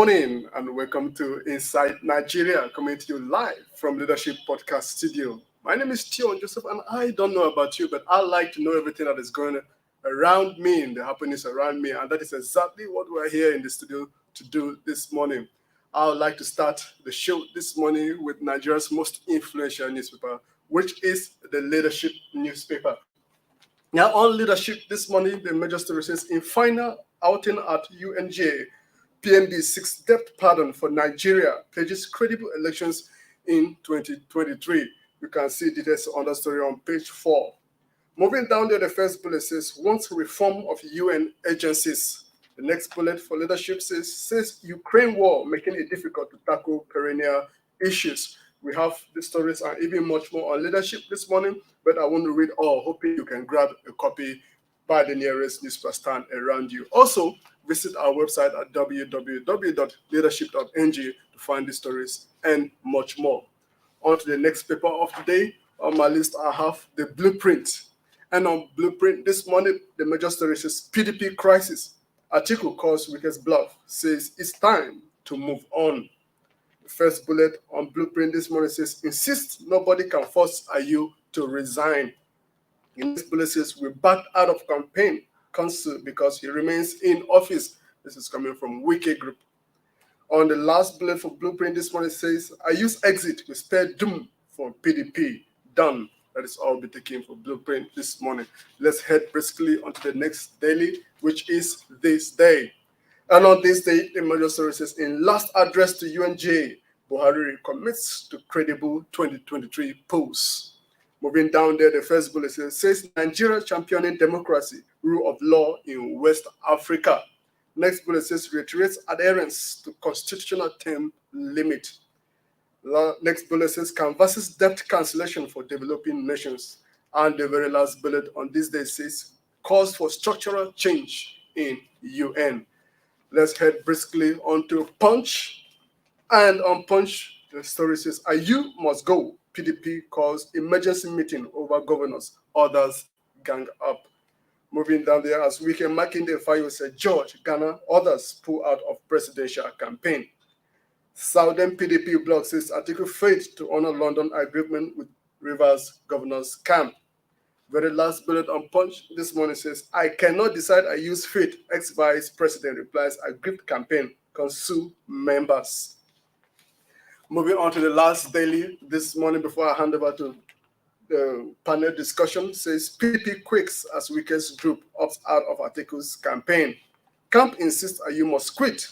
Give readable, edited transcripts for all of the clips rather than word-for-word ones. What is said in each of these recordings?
morning and welcome to Inside Nigeria, coming to you live from Leadership Podcast Studio. My name is Tion Joseph, and I don't know about you, but I like to know everything that is going around me and the happenings around me, and that is exactly what we're here in the studio to do this morning. I would like to start the show this morning with Nigeria's most influential newspaper, which is the Leadership newspaper. Now, on Leadership this morning, the major story says, in final outing at UNJ, PMD seeks debt pardon for Nigeria, pledges credible elections in 2023. You can see details on the story on page 4. Moving down there, the first bullet says, wants reform of UN agencies. The next bullet for Leadership says Ukraine war making it difficult to tackle perennial issues. We have the stories and even much more on Leadership this morning, but I want to read all, hoping you can grab a copy by the nearest newspaper stand around you. Also, visit our website at www.leadership.ng to find the stories and much more. On to the next paper of the day. On my list, I have the Blueprint. And on Blueprint this morning, the major story says PDP crisis. Atiku calls weakest bluff, says it's time to move on. The first bullet on Blueprint this morning says, insist nobody can force Ayu to resign. In this bullet says, we backed out of campaign council because he remains in office. This is coming from Wiki Group. On the last bullet for Blueprint this morning says, Ayu's exit will spare doom for PDP. Done. That is all be taken for Blueprint this morning. Let's head briskly onto the next daily, which is This Day. And on this day, the major story says, in last address to UNJ, Buhari commits to credible 2023 polls. Moving down there, the first bullet says Nigeria championing democracy, rule of law in West Africa. Next bullet says reiterates adherence to constitutional term limit. Next bullet says canvasses debt cancellation for developing nations. And the very last bullet on this day says calls for structural change in UN. Let's head briskly onto Punch. And on Punch, the story says Ayu must go. PDP calls emergency meeting over governors. Others gang up. Moving down there, as weekend Makinde Fayo said, George, Ghana, others pull out of presidential campaign. Southern PDP blog says Atiku failed to honor London agreement with Rivers Governor's camp. Very last bullet on Punch this morning says, I cannot decide I use faith. Ex-vice president replies, aggrieved campaign can sue members. Moving on to the last daily this morning before I hand over to the panel discussion, says PDP quakes as weakest group opts out of Atiku's campaign. Camp insists Ayu must quit.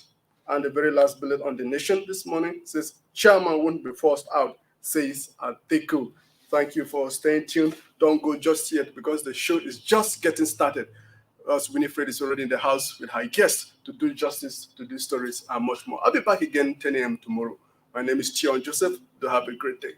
And the very last bullet on The Nation this morning says chairman won't be forced out, says Atiku. Thank you for staying tuned. Don't go just yet because the show is just getting started. As Winifred is already in the house with her guests to do justice to these stories and much more. I'll be back again 10 a.m. tomorrow. My name is Tion Joseph. Do have a great day.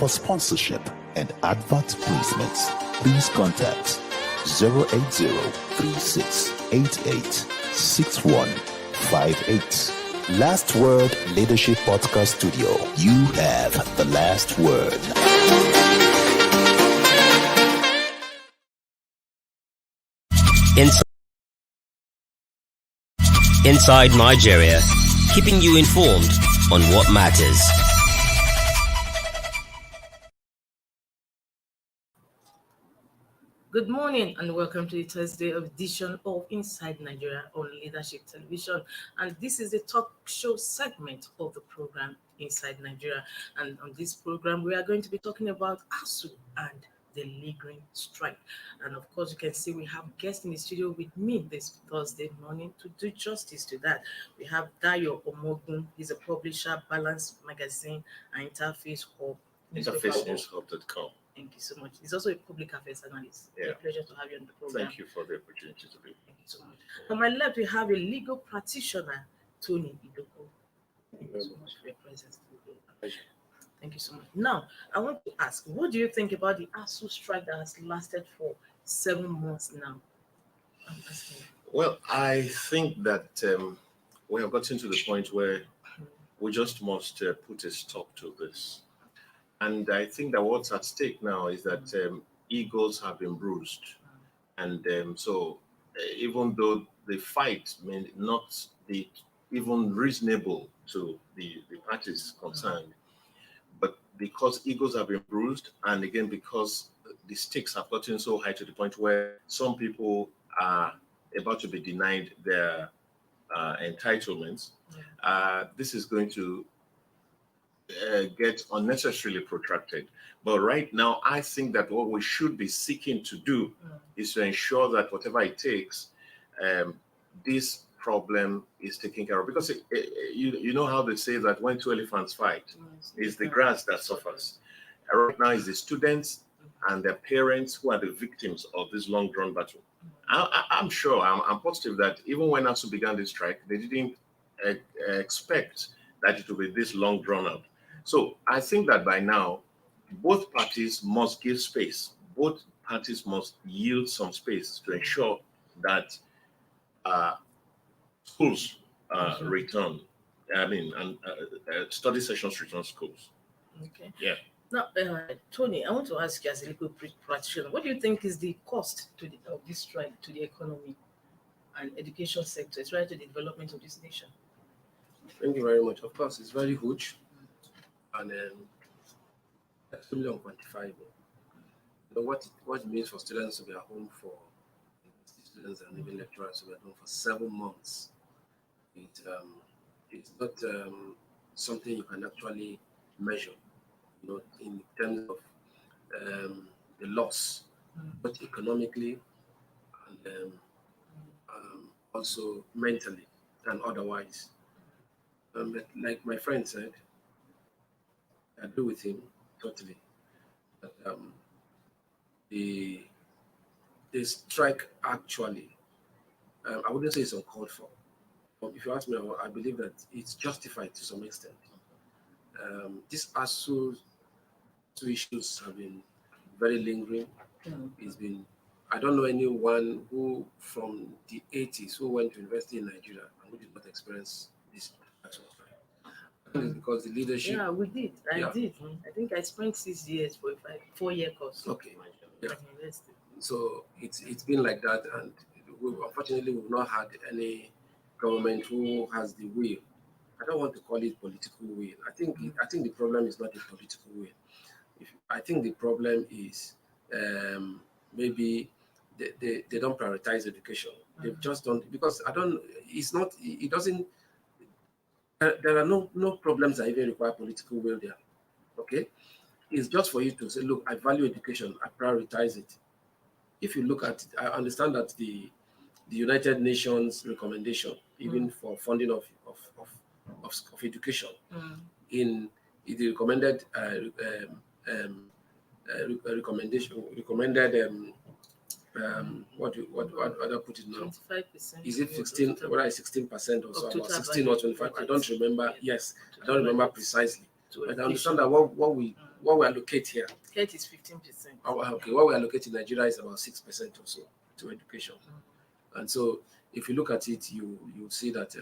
For sponsorship and advert placements, please contact 080-3688-6158. Last Word Leadership Podcast Studio. You have the last word. Inside Nigeria, keeping you informed on what matters. Good morning and welcome to the Thursday edition of Inside Nigeria on Leadership Television. And this is the talk show segment of the program Inside Nigeria. And on this program, we are going to be talking about ASUU and the lingering strike. And of course, you can see we have guests in the studio with me this Thursday morning to do justice to that. We have Dayo Omogun. He's a publisher, Balance Magazine, and Interface Hub. InsideNIGERIA.com. Thank you so much. He's also a public affairs analyst. Yeah. It's a pleasure to have you on the program. Thank you for the opportunity to be. Thank you so much. On my left, we have a legal practitioner, Tony Idoko. Thank you so much for your presence. Thank you so much. Now, I want to ask, what do you think about the ASUU strike that has lasted for 7 months now? Well, I think that we have gotten to the point where we just must put a stop to this. And I think that what's at stake now is that egos have been bruised. And so even though the fight may not be even reasonable to the parties concerned, but because egos have been bruised, and again, because the stakes have gotten so high to the point where some people are about to be denied their entitlements, this is going to get unnecessarily protracted. But right now, I think that what we should be seeking to do is to ensure that whatever it takes, this problem is taken care of. Because you know how they say that when two elephants fight, it's the grass that suffers. Right now, it's the students and their parents who are the victims of this long-drawn battle. I'm sure, I'm positive that even when ASUU began this strike, they didn't expect that it would be this long-drawn out. So I think that by now, both parties must give space. Both parties must yield some space to ensure that schools return. And study sessions return schools. Okay. Yeah. Now, Tony, I want to ask you as a legal practitioner, what do you think is the cost of this strike to the economy and education sector, right, to the development of this nation? Thank you very much. Of course, it's very huge and extremely unquantifiable. You know what it means for students to be at home for students and even lecturers to be at home for 7 months. It's not something you can actually measure, you know, in terms of the loss, both economically and also mentally and otherwise. But like my friend said, I agree with him totally. That the strike actually, I wouldn't say it's uncalled for. But if you ask me, I believe that it's justified to some extent. These ASUU issues have been very lingering. It's been, I don't know anyone who from the 80s who went to university in Nigeria and who did not experience this. Because the leadership. Yeah, we did. I did. I think I spent 6 years for a 4-year course. Okay. Yeah. So it's been like that, and unfortunately, we've not had any government who has the will. I don't want to call it political will. I think the problem is not a political will. I think the problem is maybe they don't prioritize education. They've just don't, because it doesn't. There are no problems that even require political will there. Okay, it's just for you to say, look, I value education, I prioritize it. If you look at it, I understand that the United Nations recommendation, even for funding of education, in the recommended what I put it now? 25%. Is it 16? What is 16% or so? About 16 or 25? I don't remember. Yes, I don't remember precisely. But I understand that what we what we allocate here. Health is 15%. Okay, what we allocate in Nigeria is about 6% or so to education. And so, if you look at it, you see that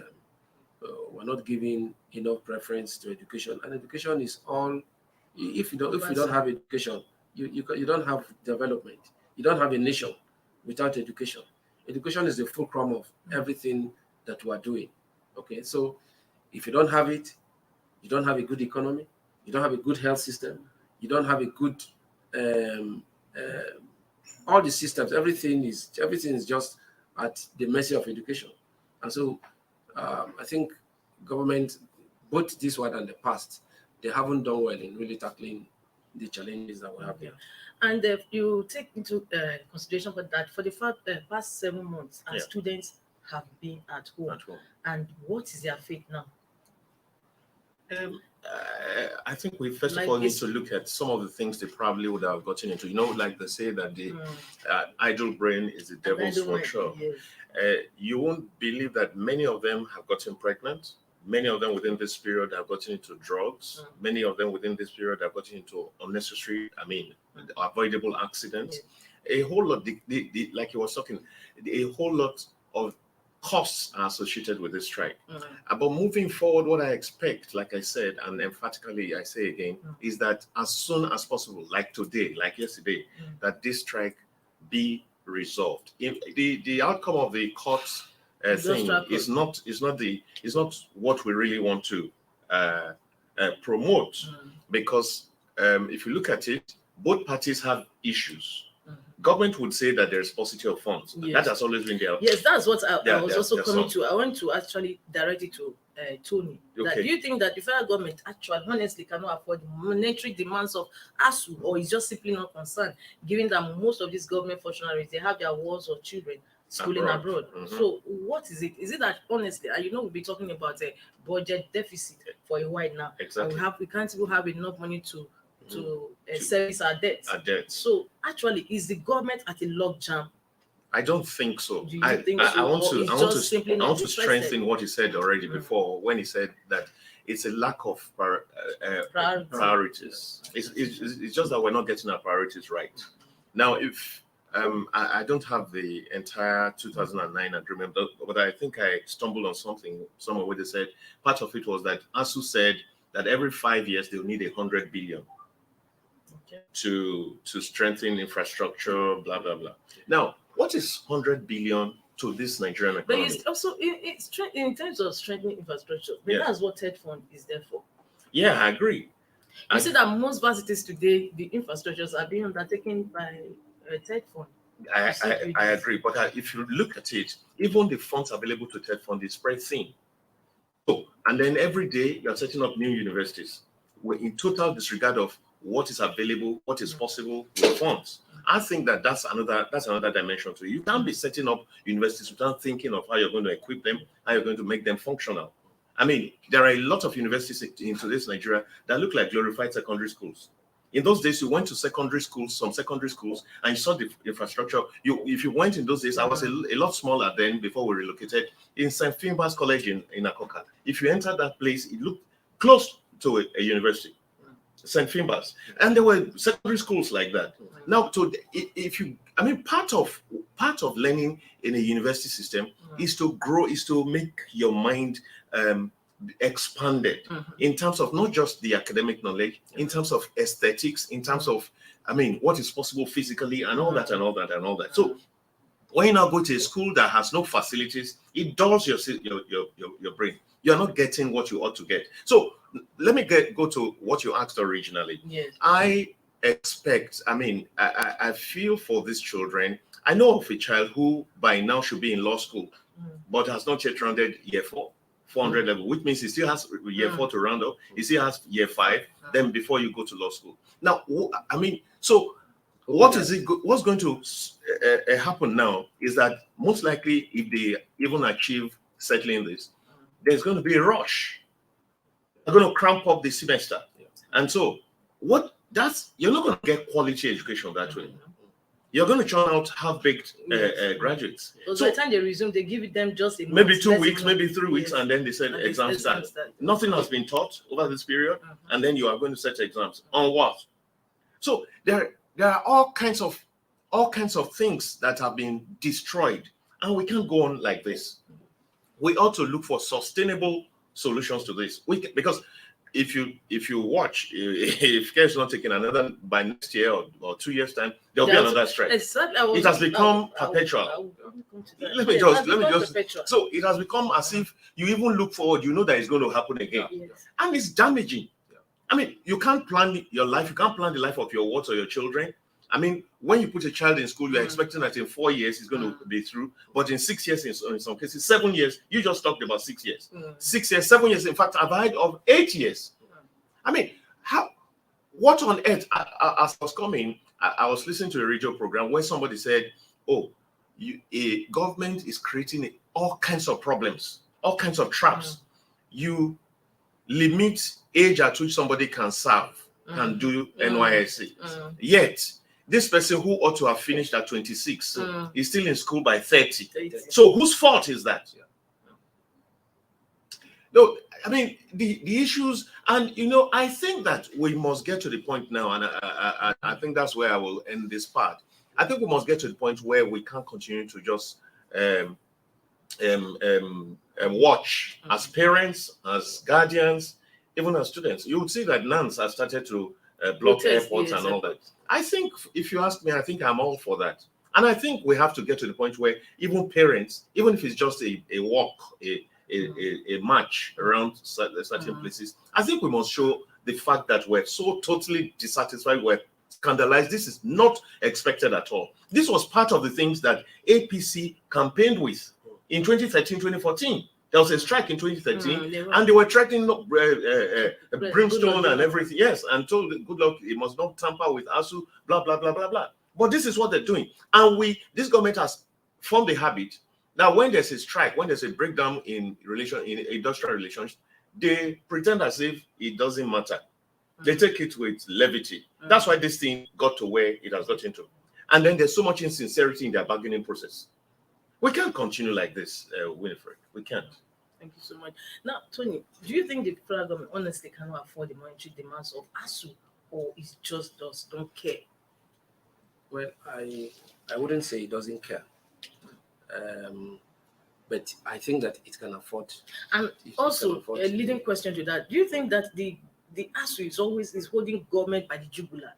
we're not giving enough preference to education, and education is all. If you don't have education, you don't have development. You don't have a nation without education. Education is the fulcrum of everything that we are doing. Okay, so if you don't have it, you don't have a good economy, you don't have a good health system, you don't have a good all the systems, everything is just at the mercy of education. And so I think government, both this one and the past, they haven't done well in really tackling the challenges that we have here. And if you take into consideration for that, for the past 7 months, our students have been at home. And what is their fate now? I think we first of all need to look at some of the things they probably would have gotten into. You know, like they say that the idle brain is the devil's workshop. Yes. You won't believe that many of them have gotten pregnant. Many of them within this period have gotten into drugs. Many of them within this period have gotten into unnecessary, avoidable accidents. A whole lot, like you were talking, a whole lot of costs are associated with this strike. But moving forward, what I expect, like I said, and emphatically I say again, is that as soon as possible, like today, like yesterday, that this strike be resolved. If the outcome of the courts thing is not what we really want to promote, because if you look at it, both parties have issues. Government would say that there's paucity of funds. Yes. That has always been there. Yes, that's what I was also coming to. I want to actually direct it to Tony. That do you think that the federal government actually honestly cannot afford the monetary demands of ASU, or is just simply not concerned, given that most of these government functionaries, they have their wards or children schooling abroad? So what is it? Is it that honestly, we'll be talking about a budget deficit for a while now. Exactly. And we can't even have enough money to service our debt. So actually, is the government at a logjam? I don't think so. Do you think so? I want to strengthen what he said already before, when he said that it's a lack of priorities. It's just that we're not getting our priorities right. Now, if I don't have the entire 2009 agreement, but I think I stumbled on somewhere where they said part of it was that ASU said that every 5 years they'll need 100 billion to strengthen infrastructure, blah blah blah. Now, what is 100 billion to this Nigerian economy? But it's also in terms of strengthening infrastructure. But that's what TED Fund is there for. Yeah, I agree. You see that most varsities today, the infrastructures are being undertaken by TED Fund. I agree, but if you look at it, even the funds available to TED Fund is spread thin. So, and then every day you're setting up new universities. We're in total disregard of what is available, what is possible with funds. I think that's another dimension to it. You can't be setting up universities without thinking of how you're going to equip them, how you're going to make them functional. I mean, there are a lot of universities in today's Nigeria that look like glorified secondary schools. In those days, you went to some secondary schools, and you saw the infrastructure. If you went in those days, I was a lot smaller then before we relocated, in St. Finbar's College in Akoka. If you entered that place, it looked close to a university. St. Finbar's, and there were secondary schools like that. Now, part of learning in a university system is to grow, is to make your mind expanded in terms of not just the academic knowledge, in terms of aesthetics, in terms of what is possible physically, and all that and all that and all that. So when you now go to a school that has no facilities, it dulls your brain. You're not getting what you ought to get. So let me go to what you asked originally. Yes. I expect, I feel for these children. I know of a child who by now should be in law school, but has not yet rounded year 400 level, which means he still has year 4 to round up. He still has year 5, then before you go to law school. Now, so what's going to happen now is that most likely, if they even achieve settling this, there's going to be a rush. They're going to cramp up the semester. And so you're not going to get quality education that way. You're going to churn out half-baked graduates. So by the time they resume, they give them just a month, maybe 2 weeks, maybe 3 weeks, and then they said exams start. Nothing has been taught over this period, and then you are going to set exams. On what? So there are all kinds of things that have been destroyed, and we can't go on like this. We ought to look for sustainable solutions to this. Because if you watch, if care is not taken, another by next year or 2 years time, there'll be another strike. It has become perpetual. Let me just. So it has become as if you even look forward, you know that it's going to happen again, and it's damaging. I mean, you can't plan your life. You can't plan the life of your wards or your children. I mean, when you put a child in school, you're expecting that in 4 years he's going to be through, but in 6 years, in some cases, 7 years. You just talked about 6 years, 6 years, 7 years. In fact, I've heard of 8 years. I mean, what on earth? As I was coming, I was listening to a radio program where somebody said, "Oh, a government is creating all kinds of problems, all kinds of traps. You limit age at which somebody can serve, can do NYSC. Yet, this person who ought to have finished at 26 is still in school by 30. So whose fault is that? No, I mean, the issues, and I think that we must get to the point now, and I think that's where I will end this part. I think we must get to the point where we can't continue to just watch as parents, as guardians, even as students. You would see that nuns have started to block airports and all that. I think, if you ask me, I think I'm all for that. And I think we have to get to the point where even parents, even if it's just a walk, a march around certain places, I think we must show the fact that we're so totally dissatisfied, we're scandalized. This is not expected at all. This was part of the things that APC campaigned with in 2013, 2014. There was a strike in 2013, and they were threatening brimstone and everything. Yes, and told good luck, it must not tamper with ASU, blah, blah, blah, blah, blah. But this is what they're doing. And this government has formed a habit that when there's a strike, when there's a breakdown in industrial relations, they pretend as if it doesn't matter. They take it with levity. That's why this thing got to where it has got into. And then there's so much insincerity in their bargaining process. We can't continue like this, Winifred. We can't. Thank you so much. Now, Tony, do you think the federal government honestly cannot afford the monetary demands of ASU, or it just don't care? Well, I wouldn't say it doesn't care, but I think that it can afford. And also, a leading question to that: do you think that the ASU is holding government by the jugular?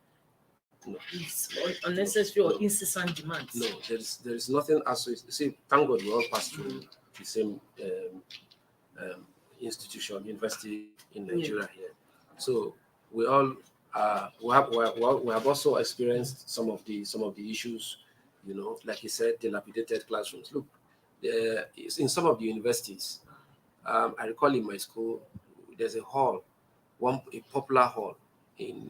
No. It's unnecessary or incessant demands. No, there is nothing ASU. See, thank God we all pass through the same institution, university in Nigeria here. So we all we have also experienced some of the issues, like you said, dilapidated classrooms. Look, in some of the universities, I recall in my school, there's a hall, a popular hall in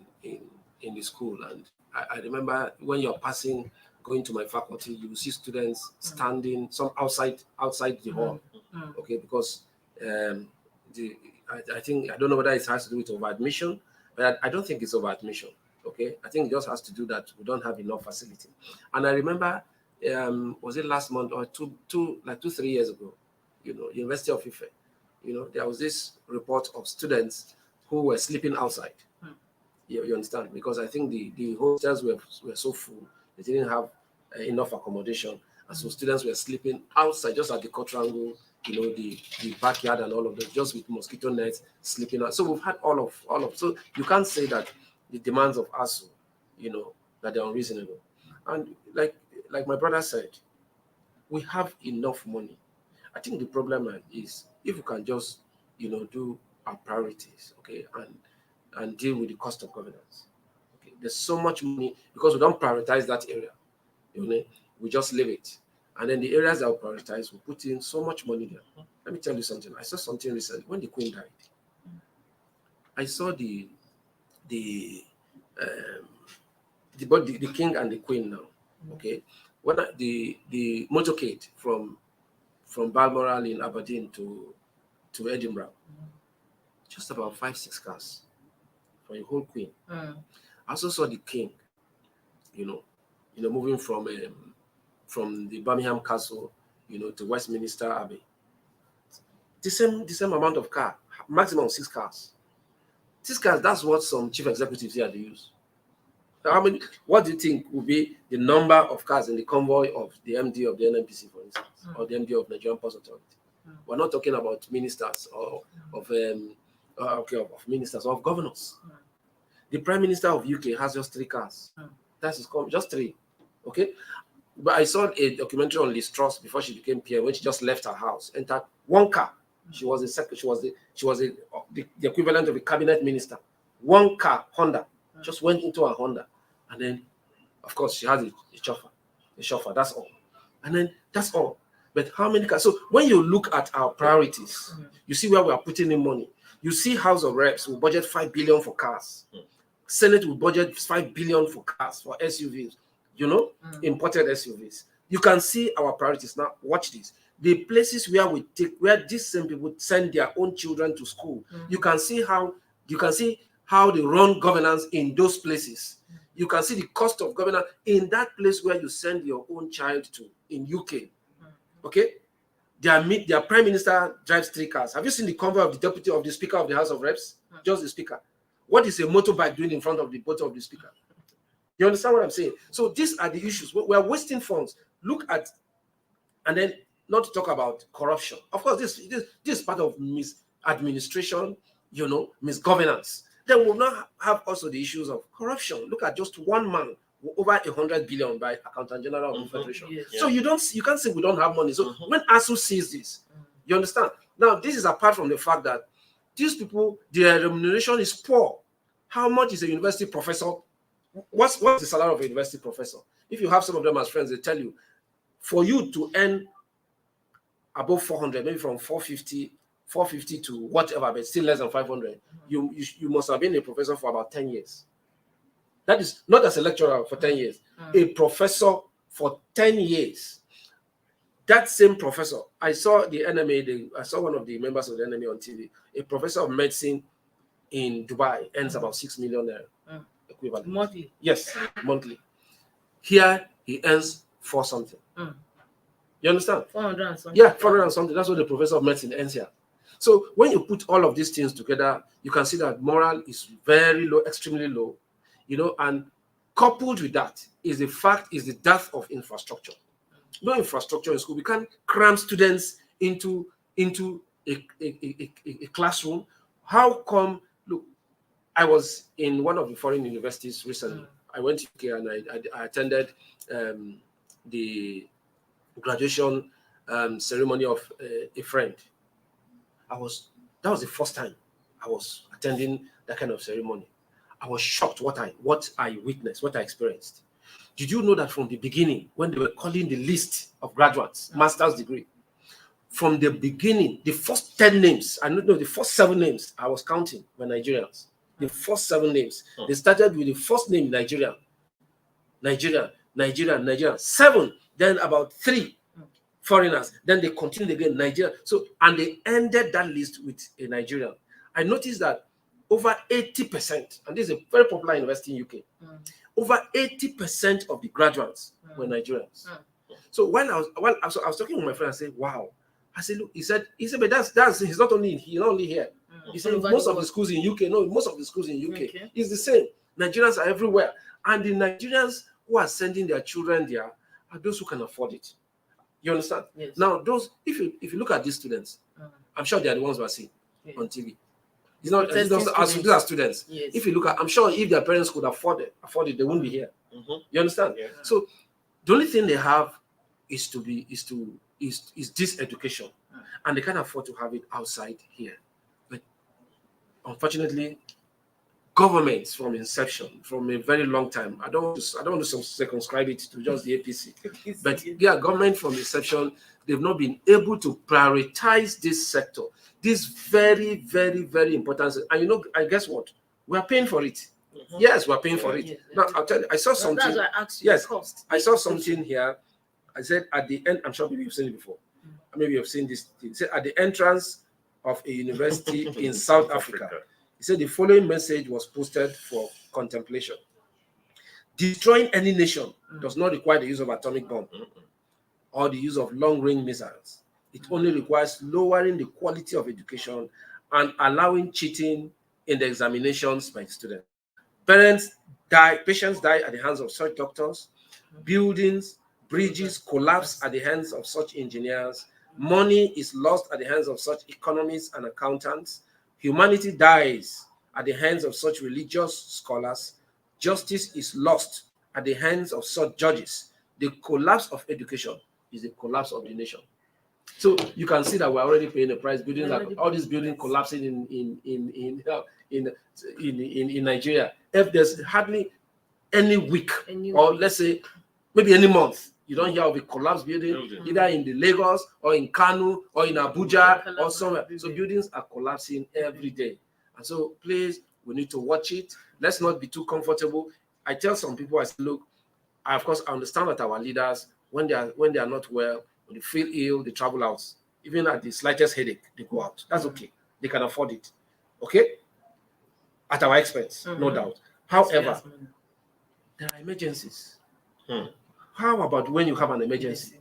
the school, and I remember when you're passing, going to my faculty, you see students standing some outside the hall, okay, because I think, I don't know whether it has to do with over-admission, but I don't think it's over-admission, okay? I think it just has to do that we don't have enough facility. And I remember, was it last month or 3 years ago, University of Ife, there was this report of students who were sleeping outside. You understand? Because I think the hostels were so full, they didn't have enough accommodation. And so students were sleeping outside, just at the quadrangle, the backyard and all of that, just with mosquito nets, sleeping out. So we've had all of. So you can't say that the demands of ASU, that they're unreasonable. And like my brother said, we have enough money. I think the problem is if we can just, do our priorities, okay, and deal with the cost of governance. Okay, there's so much money because we don't prioritize that area. We just leave it. And then the areas that we prioritize, we put in so much money there. Let me tell you something. I saw something recently. When the Queen died, I saw the King and the Queen now. Okay, when the motorcade from Balmoral in Aberdeen to Edinburgh, just about 5-6 cars for a whole Queen. I also saw the King, moving from the Birmingham Castle, to Westminster Abbey. The same amount of car, maximum 6 cars. 6 cars, that's what some chief executives here they use. How many? What do you think will be the number of cars in the convoy of the MD of the NNPC, for instance, or the MD of Nigerian Ports Authority? We're not talking about ministers or of ministers or of governors. The Prime Minister of UK has just 3 cars. That's his just 3. Okay. But I saw a documentary on Liz Truss before she became PM, when she just left her house, entered 1 car. She was the equivalent of a cabinet minister. 1 car, Honda, just went into a Honda, and then, of course, she has a chauffeur. That's all, and then that's all. But how many cars? So when you look at our priorities, you see where we are putting in money. You see, House of Reps will budget 5 billion for cars. Senate will budget 5 billion for cars, for SUVs. Imported SUVs. You can see our priorities. Now, watch this. The places where these same people send their own children to school. You can see how they run governance in those places. You can see the cost of governance in that place where you send your own child to in UK. Okay, their prime minister drives 3 cars. Have you seen the convoy of the Speaker of the House of Reps? Just the Speaker. What is a motorbike doing in front of the boat of the Speaker? You understand what I'm saying? So these are the issues. We are wasting funds. Look at, and then not to talk about corruption. Of course, this is part of misadministration, misgovernance. Then we'll not have also the issues of corruption. Look at just one man, over 100 billion by Accountant General of the Federation. Yes. So you can't say we don't have money. So when ASU sees this, you understand? Now, this is apart from the fact that these people, their remuneration is poor. How much is a university professor? What's the salary of a university professor? If you have some of them as friends, they tell you, for you to earn above 400, maybe from 450 to whatever, but still less than 500, you must have been a professor for about 10 years. That is not as a lecturer for 10 years, a professor for 10 years. That same professor, I saw the NMA, I saw one of the members of the NMA on TV, a professor of medicine in Dubai earns about 6 million equivalent. Monthly? Yes, monthly. Here, he earns 4 something. You understand? 400 and something. Yeah, 400 and something. That's what the professor of medicine earns here. So when you put all of these things together, you can see that morale is very low, extremely low, and coupled with that is the death of infrastructure. No infrastructure in school. We can't cram students into a classroom. How come? Look, I was in one of the foreign universities recently. I went to UK and I attended the graduation ceremony of a friend. That was the first time I was attending that kind of ceremony. I was shocked what I witnessed, what I experienced. Did you know that from the beginning, when they were calling the list of graduates, master's degree, from the beginning, the first 10 names, the first 7 names I was counting were Nigerians. The first 7 names. They started with the first name, Nigeria. 7, then about 3 foreigners. Then they continued again, Nigeria. So, and they ended that list with a Nigerian. I noticed that over 80%, and this is a very popular university in UK, over 80% of the graduates were Nigerians. So when I was talking with my friend, I said, wow. I said, look, he said, but that's he's not only here. He said most of the schools in UK, is the same. Nigerians are everywhere. And the Nigerians who are sending their children there are those who can afford it. You understand? Yes. Now, those, if you look at these students, I'm sure they are the ones who are seen on TV. It's not as these are students. Yes. If you look at, I'm sure if their parents could afford it, they wouldn't be here. You understand? Yeah. So the only thing they have is this education, and they can't afford to have it outside here. But unfortunately, governments from inception, from a very long time, I don't want to circumscribe it to just the APC, but yeah, government from inception, they've not been able to prioritize this sector. This very, very, very important. And I guess what? We are paying for it. Yes, we are paying for it. Yes. Now, I'll tell you, I saw something. That's why I asked you the cost. I saw something here. I said at the end, I'm sure maybe you've seen it before. Maybe you've seen this thing. It said at the entrance of a university in South Africa, he said the following message was posted for contemplation. Destroying any nation does not require the use of atomic bomb or the use of long-range missiles. It only requires lowering the quality of education and allowing cheating in the examinations by students. Parents patients die at the hands of such doctors, buildings, bridges collapse at the hands of such engineers, money is lost at the hands of such economists and accountants, humanity dies at the hands of such religious scholars, justice is lost at the hands of such judges. The collapse of education is the collapse of the nation. So you can see that we're already paying a price. Buildings, all these buildings collapsing in Nigeria. If there's hardly any week, or let's say maybe any month, you don't hear of a collapsed building, either in the Lagos or in Kano or in Abuja or somewhere. So buildings are collapsing every day. And so please, we need to watch it. Let's not be too comfortable. I tell some people, I say, look, of course, I understand that our leaders, when they are not well, when they feel ill, they travel out. Even at the slightest headache, they go out. That's okay. They can afford it. Okay? At our expense, no doubt. However, there are emergencies. How about when you have an emergency?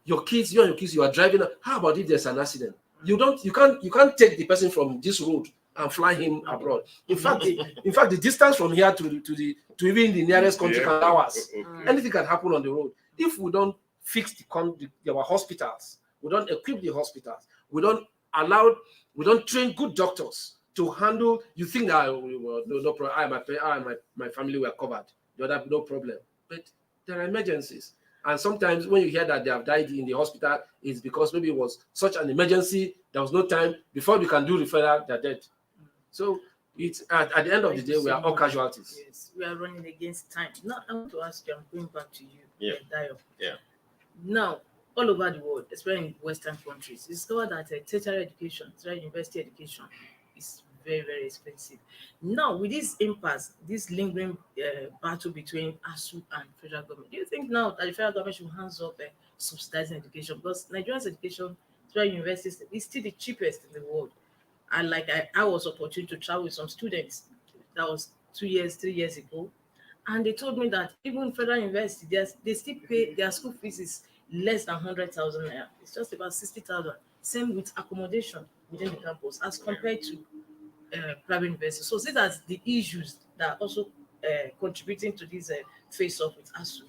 You and your kids, you are driving. How about if there's an accident? You can't take the person from this road and fly him abroad. In fact, the distance from here to even the nearest country can hours. Anything can happen on the road. If we don't fix our hospitals, we don't equip the hospitals, we don't train good doctors to handle. You think that no problem. My family were covered. The other no problem. But there are emergencies. And sometimes when you hear that they have died in the hospital, it's because maybe it was such an emergency, there was no time. Before we can do referral, they're dead. So it's at the end of the day, we are all casualties. Yes, we are running against time. Now, I want to ask you, I'm going back to you, Dayo. Yeah. Now, all over the world, especially in Western countries, it's discovered that tertiary education, university education, is very, very expensive. Now, with this impasse, this lingering battle between ASU and federal government, do you think now that the federal government should hands up subsidizing education? Because Nigeria's education, throughout universities, is still the cheapest in the world. And I was opportunity to travel with some students. That was 3 years ago. And they told me that even federal university, they still pay their school fees is less than 100,000 naira. It's just about 60,000. Same with accommodation within the campus as compared to private universities. So these are the issues that are also contributing to this face-off with ASU.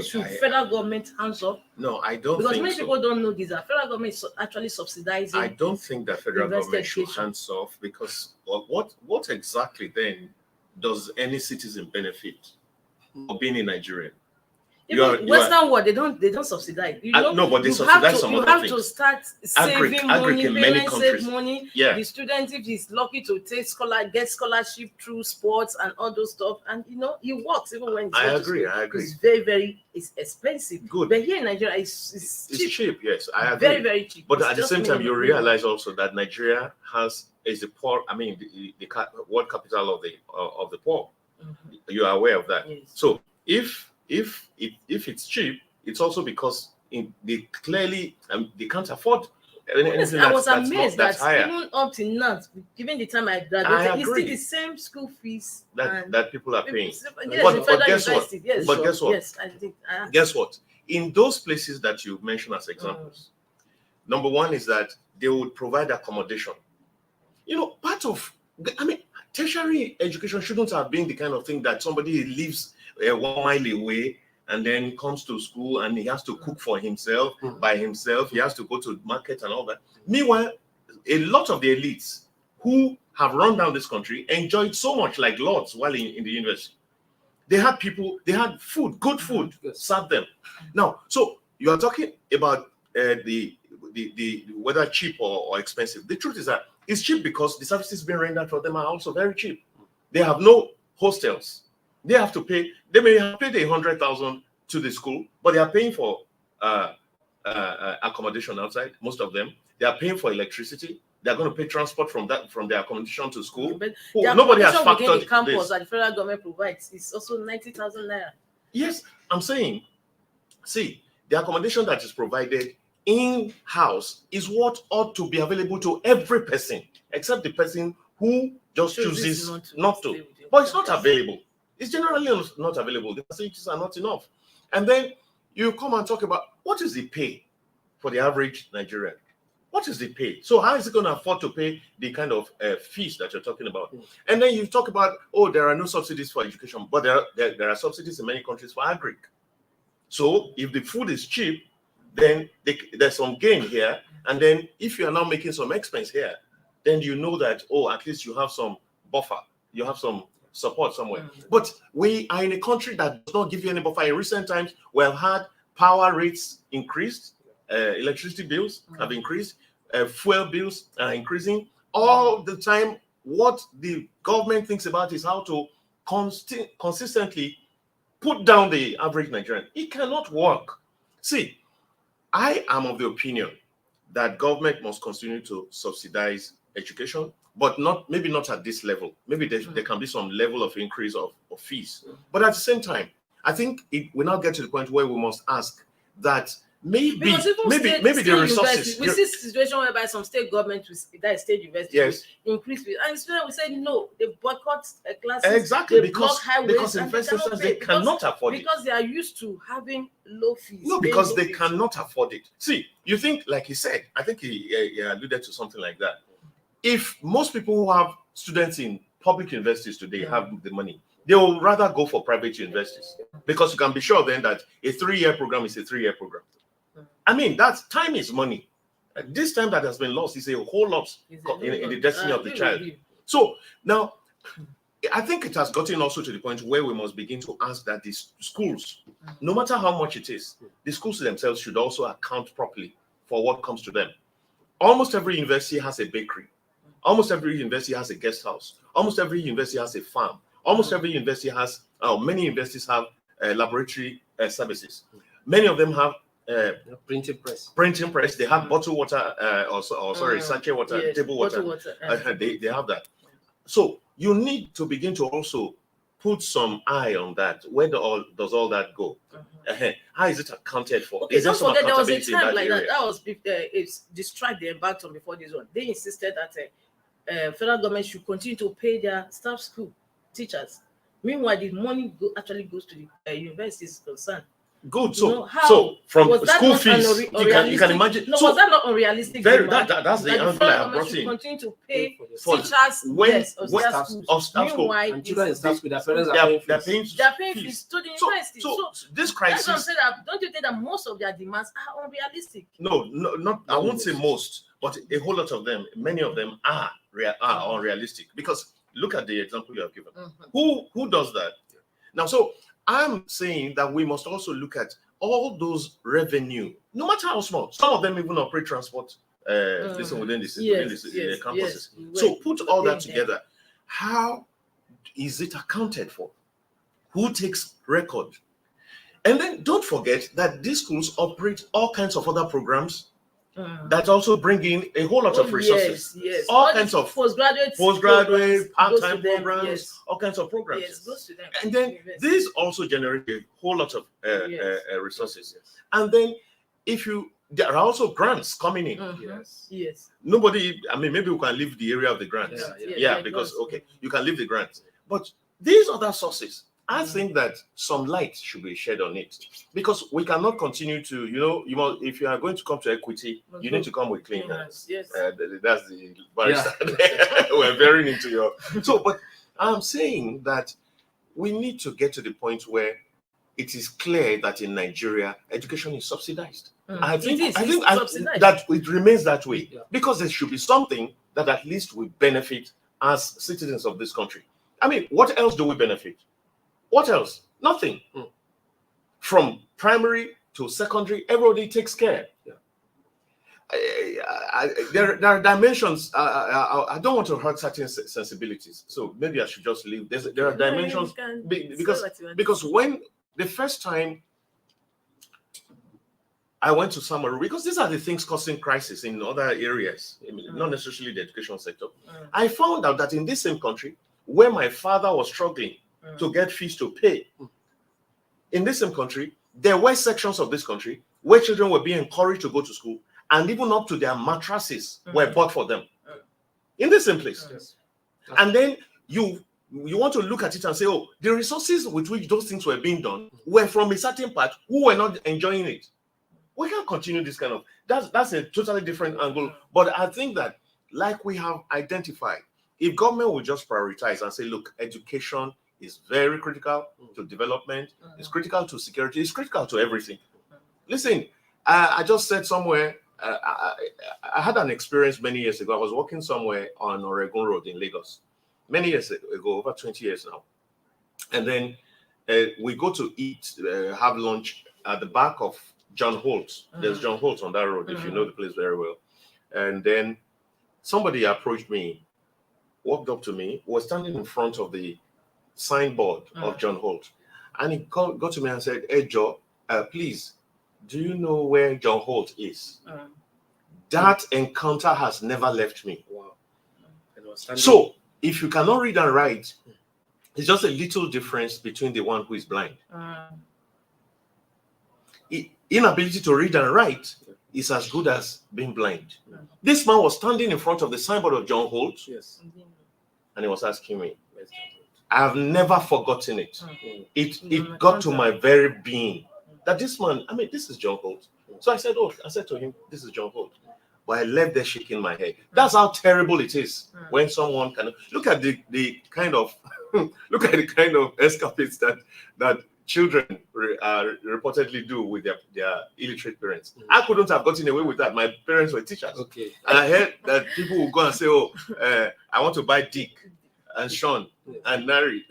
Should federal government hands up? No, I don't. Because think many so. people don't know this. That federal government is actually subsidizing. I don't think that federal government should hands off, because what exactly then does any citizen benefit for being in Nigeria? Western world, they don't subsidize. No, but they subsidize some other things. You have to start saving money, in many parents countries. save money. Yeah. The student, if he's lucky to get scholarship through sports and all those stuff, and it works even when it's I agree. It's very, very expensive. Good. But here in Nigeria, it's cheap. It's cheap, yes, I agree. Very, very cheap. But at the same time, you realize also that Nigeria is the poor. I mean, the world capital of the poor. Mm-hmm. You are aware of that. Yes. So if it's cheap, it's also because they clearly they can't afford anything. I was amazed that's that even up to now, given the time I graduated, it's still the same school fees that people are paying. Yes, but guess what? Yes, but guess what? Yes, I think. Guess what? In those places that you mentioned as examples, number one is that they would provide accommodation. Part of tertiary education shouldn't have been the kind of thing that somebody lives 1 mile away and then comes to school and he has to cook for himself by himself. He has to go to market and all that. Meanwhile, a lot of the elites who have run down this country enjoyed so much, like lords, while in the university. They had food, good food, served them. Now, so you are talking about the whether cheap or expensive. The truth is that it's cheap because the services being rendered for them are also very cheap. They have no hostels. They have to pay. They may have paid 100,000 to the school, but they are paying for accommodation outside. Most of them, they are paying for electricity. They are going to pay transport from their accommodation to school. But nobody has factored the campus this. That the federal government provides is also 90,000 naira. Yes, I'm saying. See, the accommodation that is provided in-house is what ought to be available to every person, except the person who just chooses not to. But it's not available. It's generally not available. The facilities are not enough. And then you come and talk about what is the pay for the average Nigerian? What is the pay? So how is it going to afford to pay the kind of fees that you're talking about? And then you talk about, oh, there are no subsidies for education, but there are subsidies in many countries for agri. So if the food is cheap, then there's some gain here. And then if you are now making some expense here, then you know that, oh, at least you have some buffer. You have some support somewhere. But we are in a country that does not give you any buffer. In recent times, we have had power rates increased, electricity bills have increased, fuel bills are increasing. All the time, what the government thinks about is how to consistently put down the average Nigerian. It cannot work. See, I am of the opinion that government must continue to subsidize education, but maybe not at this level. Maybe there can be some level of increase of fees. But at the same time, I think it will now get to the point where we must ask that maybe the resources. We see situation whereby some state government, that state university, increase with, and students will say no, they boycott classes. Exactly, they block highways, because in first instance they cannot afford it. Because they are used to having low fees. No, because they cannot afford it. See, you think, like he said, I think he alluded to something like that. If most people who have students in public universities today have the money, they will rather go for private universities, because you can be sure then that a 3-year program is a 3-year program. I mean, that time is money. This time that has been lost is a whole lot in the destiny of the child. So now, I think it has gotten also to the point where we must begin to ask that these schools, no matter how much it is, the schools themselves should also account properly for what comes to them. Almost every university has a bakery. Almost every university has a guest house. Almost every university has a farm. Almost every university has, many universities have laboratory services. Many of them have printing press. Printing press. They have bottled water, sachet water, table water. They have that. So you need to begin to also put some eye on that. Where does all that go? How is it accounted for? Okay, don't forget there was a time like that. That was the strike they embarked on before this one. They insisted that federal government should continue to pay their staff school teachers. Meanwhile, the money actually goes to the universities concerned. Good. So from school fees, you can imagine. No, was that not unrealistic? That's the angle I have brought in. Continue to pay teachers of staff school. Meanwhile, and children in staff school, their parents are paying fees to the university. So this crisis. That's what I'm saying. Don't you think that most of their demands are unrealistic? No, not. I won't say most, but a whole lot of them. Many of them are unrealistic, because look at the example you have given. Who does that? Now, so I'm saying that we must also look at all those revenue, no matter how small. Some of them even operate transport within the campuses. Yes. So put all that together. How is it accounted for? Who takes record? And then don't forget that these schools operate all kinds of other programs that also bring in a whole lot of resources. Yes. All kinds of postgraduate, part-time programs, all kinds of programs. Yes, goes to them. And then these also generate a whole lot of resources. And then there are also grants coming in. Yes. Nobody, maybe we can leave the area of the grants. Because you can leave the grants. But these other sources, I think that some light should be shed on it, because we cannot continue to, if you are going to come to equity, you need to come with clean hands. Yes. That's the barrister. We're veering into your. So, but I'm saying that we need to get to the point where it is clear that in Nigeria, education is subsidized. I think that it remains that way, because there should be something that at least we benefit as citizens of this country. What else do we benefit? What else? Nothing. From primary to secondary, everybody takes care. There are dimensions. I don't want to hurt certain sensibilities, so maybe I should just leave. There are dimensions because when the first time I went to Samaru, because these are the things causing crisis in other areas, not necessarily the education sector, I found out that in this same country, where my father was struggling to get fees to pay, in this same country, there were sections of this country where children were being encouraged to go to school, and even up to their mattresses were bought for them in the same place. And then you want to look at it and say, oh, the resources with which those things were being done were from a certain part who were not enjoying it. we can't continue this kind of, that's a totally different angle. But I think that, like we have identified, if government will just prioritize and say, look, education is very critical to development, it's critical to security, it's critical to everything. Listen, I just said somewhere, I had an experience many years ago. I was working somewhere on Oregon Road in Lagos, many years ago, over 20 years now. And then we go to eat, have lunch at the back of John Holt. There's John Holt on that road, if you know the place very well. And then somebody approached me, walked up to me, was standing in front of the signboard of John Holt. And he got to me and said, hey, Joe, please, do you know where John Holt is? That encounter has never left me. Wow. So, if you cannot read and write, it's just a little difference between the one who is blind. Inability to read and write is as good as being blind. This man was standing in front of the signboard of John Holt, and he was asking me. I have never forgotten it. It got to my very being that this man, I mean, this is John Holt. So I said to him, this is John Holt. But I left there shaking my head. That's how terrible it is when someone can look at the kind of look at the kind of escapades that children reportedly do with their illiterate parents. I couldn't have gotten away with that. My parents were teachers. Okay. And I heard that people will go and say, oh, I want to buy Dick and Sean and Nari.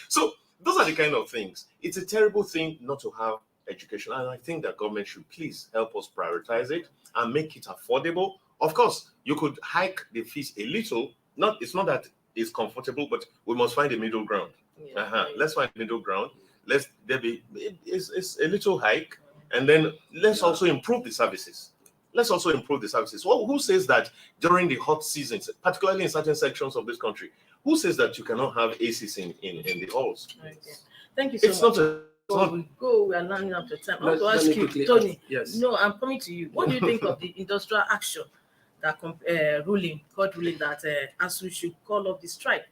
So those are the kind of things. It's a terrible thing not to have education. And I think that government should please help us prioritize it and make it affordable. Of course, you could hike the fees a little. It's not that it's comfortable, but we must find a middle ground. Let's find a middle ground. It's a little hike, and then let's also improve the services. Well, who says that during the hot seasons, particularly in certain sections of this country, who says that you cannot have ACs in the halls? Okay. Thank you so much. We are running out of time. I want to ask you, Tony. Yes. No, I'm coming to you. What do you think of the industrial action that court ruling that ASU should call off the strike?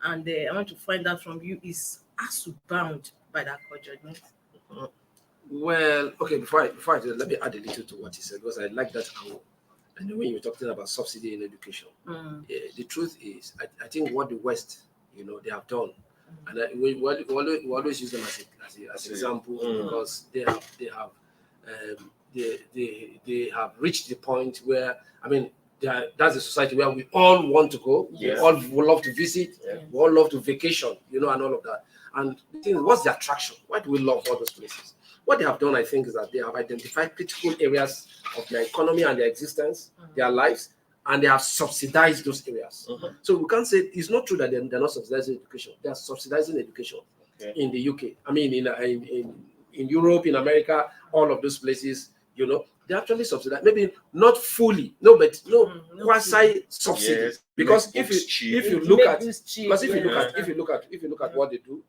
And I want to find out from you, is ASU bound by that court judgment? Well, okay, before I do, let me add a little to what he said, because I like that angle. And when you're talking about subsidy in education, the truth is, I think what the West, they have done, and we always use them as an example, because they have reached the point where, I mean, that's a society where we all want to go. We all would love to visit. We all love to vacation, and all of that. And the thing is, what's the attraction? Why do we love all those places? What they have done, I think, is that they have identified critical areas of their economy and their existence, their lives, and they have subsidized those areas. So we can't say it's not true that they're not subsidizing education. They are subsidizing education in the UK. I mean, in Europe, in America, all of those places, they actually subsidize. Maybe not fully, but quasi subsidy. Because if you look at what they do,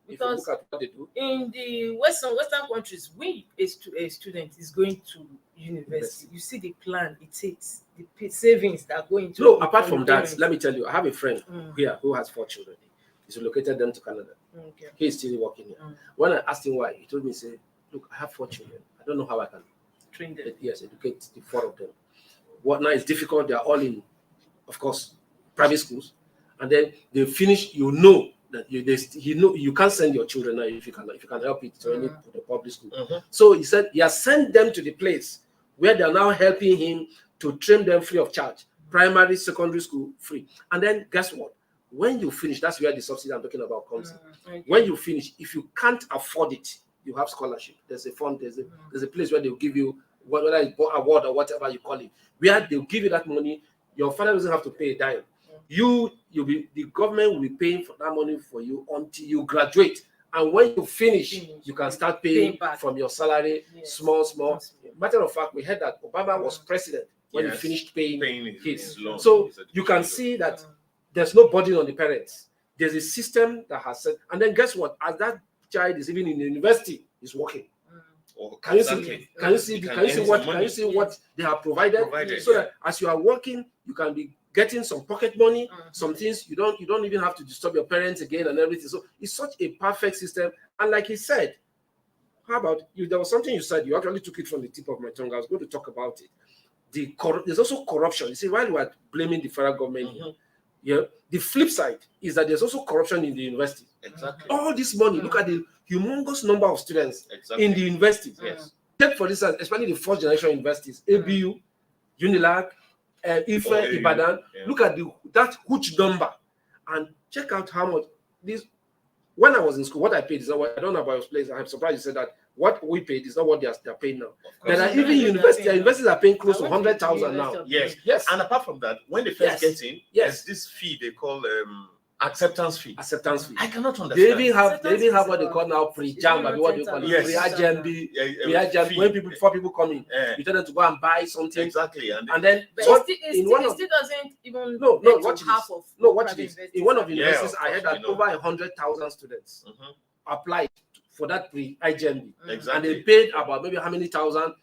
in the Western countries, when a student is going to university, you see the plan it takes, the savings that go into. No, apart from that, let me tell you, I have a friend here who has 4 children. He's relocated them to Canada. He is still working here. When I asked him why, he told me, say, look, I have 4 children. I don't know how I can train them. Yes, educate the 4 of them. What now is difficult, they are all in, of course, private schools. And then they finish, that you can't send your children now if you can help it to any the public school. So he said he has sent them to the place where they are now helping him to train them free of charge. Primary, secondary school, free. And then guess what? When you finish, that's where the subsidy I'm talking about comes in. When you finish, if you can't afford it, you have scholarship. There's a fund, there's a place where they'll give you, whether it's award or whatever you call it, where they'll give you that money. Your father doesn't have to pay a dime. The government will be paying for that money for you until you graduate. And when you finish, you can start paying from your salary, small. Matter of fact, we heard that Obama was president when he finished paying his loan. So you can see that there's no burden on the parents. There's a system that has said, and then guess what? As that child is even in the university, he's working. Can you see what they have provided? So that as you are working, you can be getting some pocket money, some things you don't even have to disturb your parents again and everything. So it's such a perfect system. And like he said, how about you? There was something you said. You actually took it from the tip of my tongue. I was going to talk about it. There's also corruption. You see, while you are blaming the federal government here, yeah, the flip side is that there's also corruption in the university. Exactly. All this money, look at the humongous number of students in the university. Yes. Take for instance, especially the first generation universities, ABU, Unilag, Ife, Ibadan. Yeah. Look at that huge number and check out how much this. When I was in school, what I paid is not what I don't know about your place. I'm surprised you said that what we paid is not what they're paying now. There are even universities are paying close to 100,000 now. Yes. Yes. And apart from that, when they first get in, there's this fee they call acceptance fee. Acceptance fee. I cannot understand. They even have what they call now pre-jam, what they call it, pre-jam. When before people come in, you tell them to go and buy something. Exactly. And then it still doesn't even watch this. In one of the universities, I heard that over 100,000 students applied for that pre-IGMB. Exactly. And they paid about maybe how many thousand?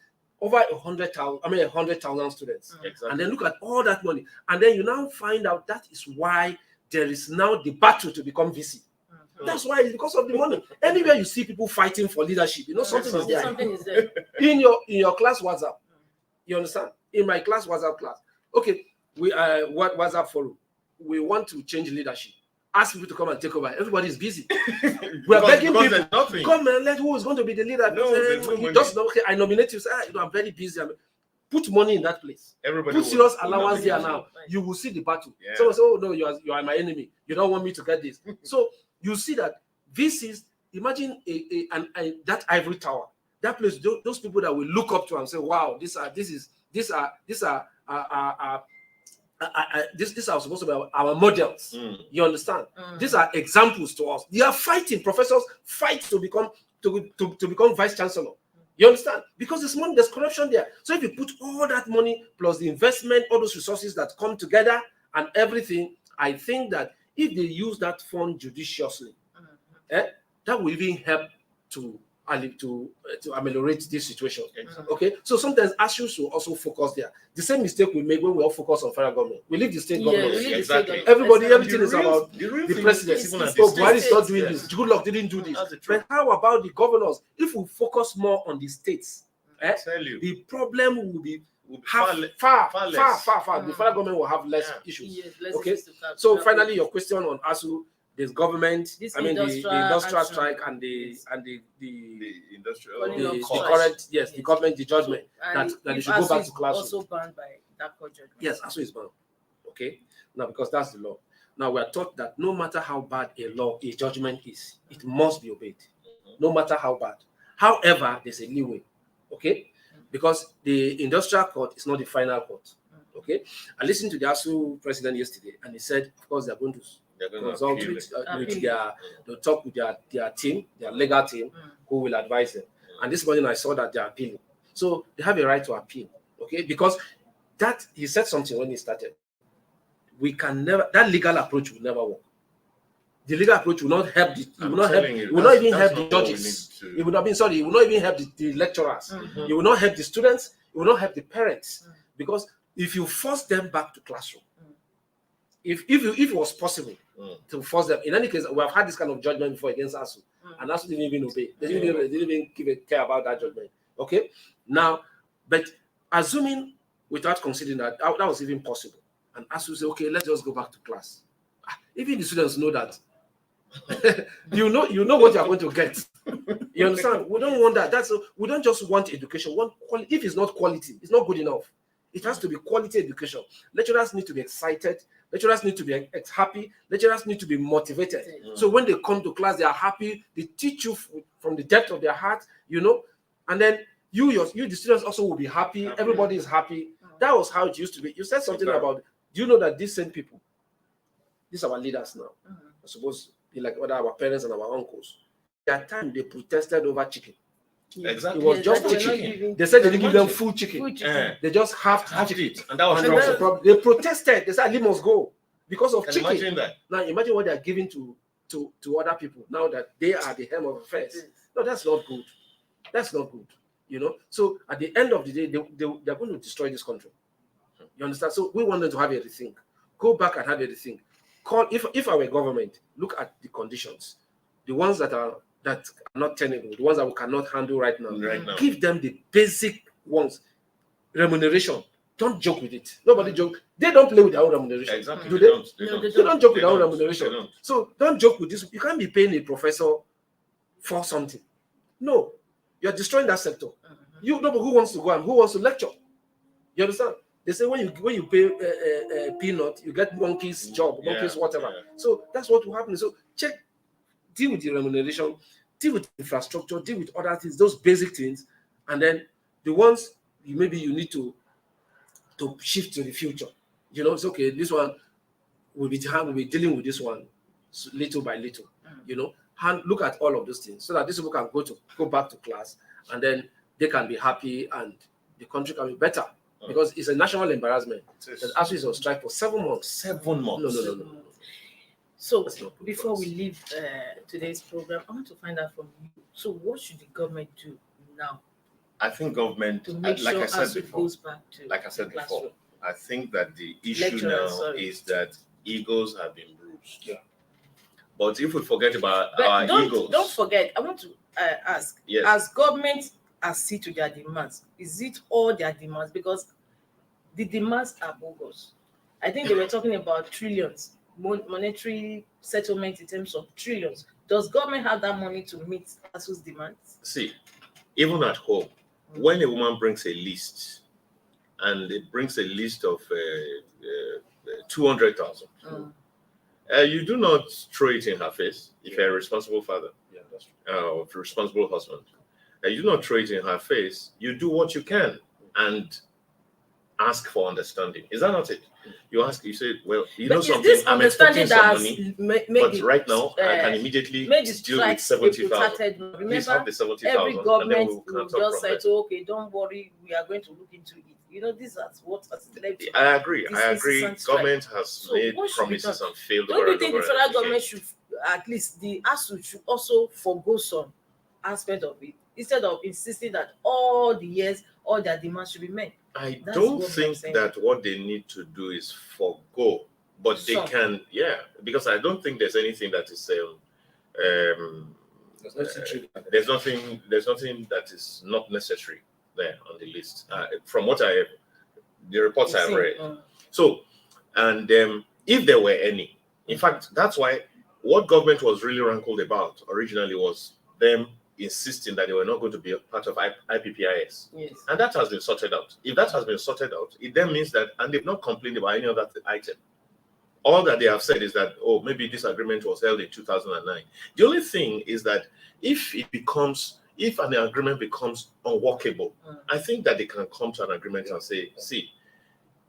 Over 100,000. I mean 100,000 students. Exactly. And then look at all that money. And then you now find out that is why there is now the battle to become VC. That's why it's because of the money. Anywhere you see people fighting for leadership, something is there. Something is there. In your class WhatsApp, you understand? In my class WhatsApp class, okay, we what WhatsApp forum. We want to change leadership. Ask people to come and take over. Everybody is busy. We are begging people, come and let who is going to be the leader. You just know, okay, I nominate you. Say, I'm very busy. Put money in that place. Everybody put serious allowance there now. You will see the battle. Yeah. Someone say, oh no, you are my enemy. You don't want me to get this. So you see that this is, imagine that ivory tower. That place, those people that will look up to and say, wow, these are supposed to be our models. You understand? These are examples to us. They are fighting. Professors fight to become vice chancellor. You understand? Because there's corruption there. So if you put all that money plus the investment, all those resources that come together and everything, I think that if they use that fund judiciously, that will even help to ameliorate this situation. Okay, so sometimes ASUs should also focus there. The same mistake we make when we all focus on federal government. We leave the state government. Exactly. Everything is about the president. So Buhari is not doing this. Good luck didn't do this. But how about the governors? If we focus more on the states, the problem will be far. The federal government will have less issues. Okay. So finally, your question on ASU. There's government, the industrial strike and the government, the judgment that they should go back to classroom. Also banned by that court judgment. Yes, ASU is banned. Okay, now because that's the law. Now we are taught that no matter how bad a judgment is, it must be obeyed, no matter how bad. However, there's a leeway. Okay, because the industrial court is not the final court. Okay, I listened to the ASU president yesterday, and he said, of course, they're going to consult they'll talk with their team, their legal team, who will advise them. And this morning I saw that they're appealing. So they have a right to appeal, okay? Because that he said something when he started. That legal approach will never work. The legal approach will not help it will not even help the judges. It would not even help the lecturers. It will not help the students, it will not help the parents. Because if you force them back to classroom, if it was possible to force them, in any case, we have had this kind of judgment before against ASU, and ASU didn't even obey. They didn't even give a care about that judgment. Okay, now, but assuming without considering that was even possible, and ASU say, okay, let's just go back to class. Even the students know that. you know what you are going to get. You understand? We don't want that. We don't just want education. If it's not quality, it's not good enough. It has to be quality education. Lecturers need to be excited. Lecturers need to be happy. Lecturers need to be motivated. So when they come to class, they are happy. They teach you from the depth of their heart, and then the students also will be happy. Everybody is happy. That was how it used to be. You said something about, do you know that these same people, these are our leaders now. I suppose like our parents and our uncles. At time they protested over chicken. Exactly. It was just chicken. They said they didn't give them full chicken. They just half chicken. And that was the problem. They protested. They said, "Ali must go because of chicken." Imagine that. Now imagine what they are giving to other people now that they are the helm of affairs. No, that's not good. That's not good. So at the end of the day, they're going to destroy this country. You understand? So we want them to have a rethink. Go back and have a rethink. If our government look at the conditions, the ones that that are not tenable, the ones that we cannot handle right now. Give them the basic ones. Remuneration. Don't joke with it. Nobody joke. They don't play with their own remuneration. Exactly. Do They they? don't. They don't joke with They their own don't. remuneration. They don't. So don't joke with this. You can't be paying a professor for something. No, you're destroying that sector. You know who wants to go and who wants to lecture. You understand? They say when you pay a peanut, you get monkey's job, monkey's whatever. So that's what will happen. So deal with the remuneration, deal with infrastructure, deal with other things, those basic things, and then the ones maybe you need to shift to the future. You know, it's okay. This one will be dealing with this one little by little. You know, and look at all of those things so that these people can go back to class, and then they can be happy and the country can be better. Because it's a national embarrassment that ASU is on strike for 7 months. 7 months. No. So before we leave today's program, I want to find out from you. So what should the government do now? I think government, to make like sure I said ASU before, goes back to classroom? I think that the issue now is that egos have been bruised. Yeah. But if we forget about But our don't egos, forget. I want to ask: Yes. as government accede to their demands, is it all their demands? Because the demands are bogus. I think they were talking about trillions, monetary settlement in terms of trillions. Does government have that money to meet ASU's demands? see, even at home, when a woman brings a list, and it brings a list of 200,000, you do not throw it in her face if you're a responsible father, or a responsible husband. You do not throw it in her face. You do what you can and ask for understanding. Is that not it? You ask, you say, well, you know something, I'm expecting some money, but right now I can immediately deal with 70,000. Please have the 70,000, and then we can talk just from said, there. okay, don't worry, we are going to look into it. You know, this is what has led to I agree. this I agree. incessant strike. Government has So made what should be promises done? and failed Don't over you and think the over federal again. government should, at least the ASU should also forgo some aspect of it, instead of insisting that all the years, all their demands should be met? I That's don't what I'm think saying. that what they need to do is forgo, but they Some. can, because I don't think there's anything that is there's nothing that is not necessary there on the list. From what the reports I read. So, and if there were any, in fact, that's why what government was really rankled about originally was them insisting that they were not going to be a part of IPPIS. Yes. And that has been sorted out. If that has been sorted out, it then means that, and they've not complained about any other item. All that they have said is that, oh, maybe this agreement was held in 2009. The only thing is that if an agreement becomes unworkable, I think that they can come to an agreement and say, see,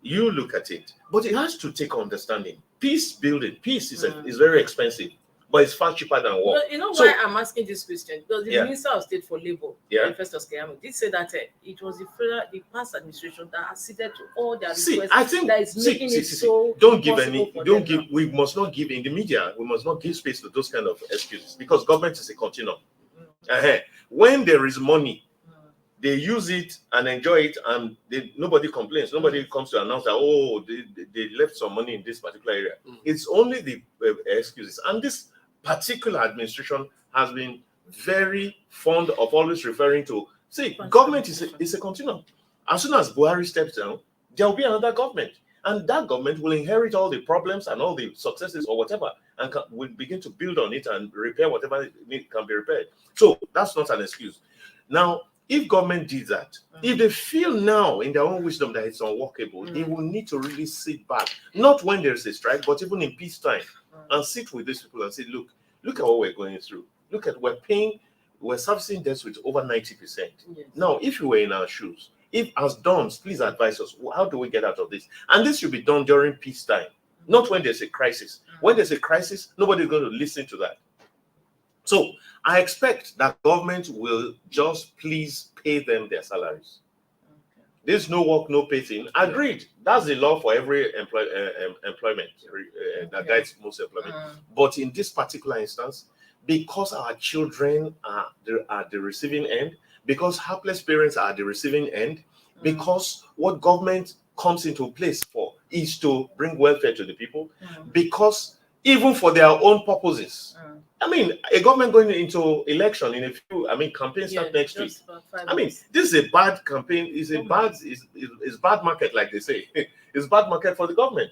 you look at it, but it has to take understanding. Peace is very expensive, but it's far cheaper than war. But you know why I'm asking this question? Because the Minister of State for Labour, Festus Keyamo, did say that it was the past administration that acceded to all their requests. I think that is making it so we must not give in the media, we must not give space to those kind of excuses, because government is a continuum. When there is money, they use it and enjoy it, and nobody complains. Nobody comes to announce that, oh, they left some money in this particular area. It's only the excuses. And this particular administration has been very fond of always referring to, see, government is a continuum. As soon as Buhari steps down, there will be another government. And that government will inherit all the problems and all the successes or whatever, and will begin to build on it and repair whatever can be repaired. So that's not an excuse. Now, if government did that, if they feel now in their own wisdom that it's unworkable, they will need to really sit back, not when there's a strike, but even in peacetime, and sit with these people and say, look at what we're going through. Look at, we're servicing debts with over 90%. Yes. Now, if you were in our shoes, if as dons, please advise us, how do we get out of this? And this should be done during peacetime, not when there's a crisis. When there's a crisis, nobody's going to listen to that. So I expect that government will just please pay them their salaries. There's no work, no pay thing. Agreed. That's the law for every employment that guides most employment. But in this particular instance, because our children are the receiving end, because helpless parents are the receiving end, because what government comes into place for is to bring welfare to the people, because even for their own purposes, I mean, a government going into election in a few, I mean, campaign start next week. I mean, this is a bad campaign, is bad market, like they say. It's bad market for the government.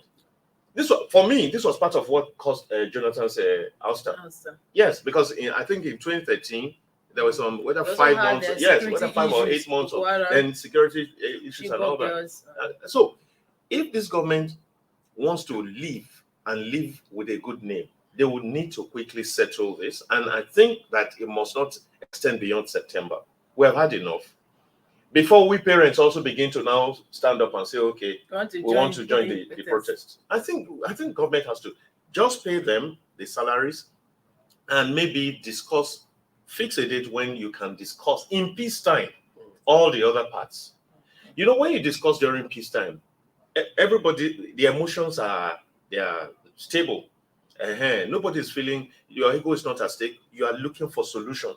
This was, for me, this was part of what caused Jonathan's ouster. Yes, because I think in 2013, there was some, whether 5 months, whether 5 or 8 months, then security issues and all that. So, if this government wants to live and live with a good name, they would need to quickly settle this. And I think that it must not extend beyond September. We have had enough. Before we parents also begin to now stand up and say, okay, we want to join the protest. I think government has to just pay them the salaries and maybe discuss, fix a date when you can discuss in peacetime all the other parts. You know, when you discuss during peacetime, everybody, the emotions are stable. Nobody is feeling your ego is not at stake. You are looking for solution.